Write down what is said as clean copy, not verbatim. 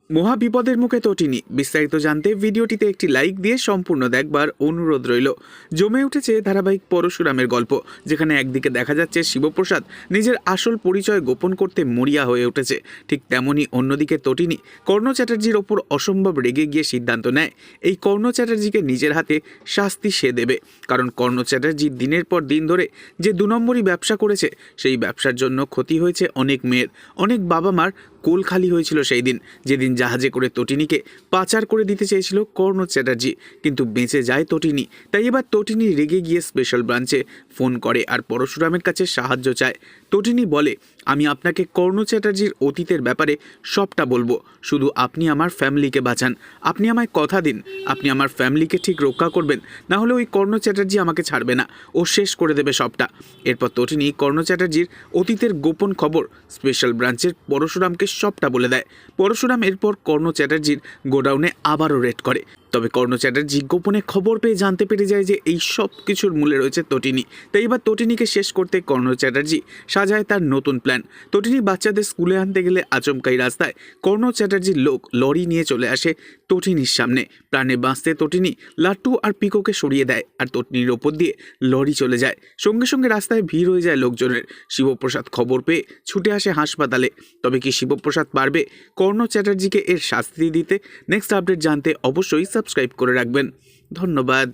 মহা বিপদের মুখে তটিনী। বিস্তারিত জানতে ভিডিওটিতে একটি লাইক দিয়ে সম্পূর্ণ দেখবার অনুরোধ রইল। জমে উঠেছে ধারাবাহিক পরশুরামের গল্প, যেখানে একদিকে দেখা যাচ্ছে শিবপ্রসাদ নিজের আসল পরিচয় গোপন করতে মরিয়া হয়ে উঠেছে, ঠিক তেমনই অন্যদিকে তটিনী কর্ণ চ্যাটার্জির ওপর অসম্ভব রেগে গিয়ে সিদ্ধান্ত নেয় এই কর্ণ চ্যাটার্জিকে নিজের হাতে শাস্তি সে দেবে। কারণ কর্ণ চ্যাটার্জি দিনের পর দিন ধরে যে 2 নম্বরই ব্যবসা করেছে, সেই ব্যবসার জন্য ক্ষতি হয়েছে অনেক মেয়ের, অনেক বাবা মার কোল খালি হয়েছিল সেই দিন, যেদিন জাহাজে করে তটিনীকে পাচার করে দিতে চেয়েছিল কর্ণ চ্যাটার্জি, কিন্তু বেঁচে যায় তটিনী। তাই এবার তটিনী রেগে গিয়ে স্পেশাল ব্রাঞ্চে ফোন করে আর পরশুরামের কাছে সাহায্য চায়। তটিনী বলে, আমি আপনাকে কর্ণ চ্যাটার্জির অতীতের ব্যাপারে সবটা বলবো, শুধু আপনি আমার ফ্যামিলিকে বাঁচান। আপনি আমায় কথা দিন, আপনি আমার ফ্যামিলিকে ঠিক রক্ষা করবেন, না হলে ওই কর্ণ চ্যাটার্জি আমাকে ছাড়বে না, ও শেষ করে দেবে সবটা। এরপর তটিনী কর্ণ চ্যাটার্জির অতীতের গোপন খবর স্পেশাল ব্রাঞ্চের পরশুরামকে সবটা বলে দেয়। পরশুরাম এরপর কর্ণ চ্যাটার্জির গোডাউনে আবারও রেড করে। তবে কর্ণ চ্যাটার্জি গোপনে খবর পেয়ে জানতে পেরে যায় যে এই সব কিছুর মূলে রয়েছে তটিনী। তাই এবার তটিনীকে শেষ করতে কর্ণ চ্যাটার্জি সাজায় তার নতুন প্ল্যান। তটিনী বাচ্চাদের স্কুলে আনতে গেলে আচমকাই রাস্তায় কর্ণ চ্যাটার্জির লোক লরি নিয়ে চলে আসে তটিনীর সামনে। প্রাণে বাঁচতে তটিনী লাট্টু আর পিকোকে সরিয়ে দেয় আর তটিনীর ওপর দিয়ে লরি চলে যায়। সঙ্গে সঙ্গে রাস্তায় ভিড় হয়ে যায় লোকজনের। শিবপ্রসাদ খবর পেয়ে ছুটে আসে হাসপাতালে। তবে কি শিবপ্রসাদ পারবে কর্ণ চ্যাটার্জিকে এর শাস্তি দিতে? নেক্সট আপডেট জানতে অবশ্যই সাবস্ক্রাইব করে রাখবেন। ধন্যবাদ।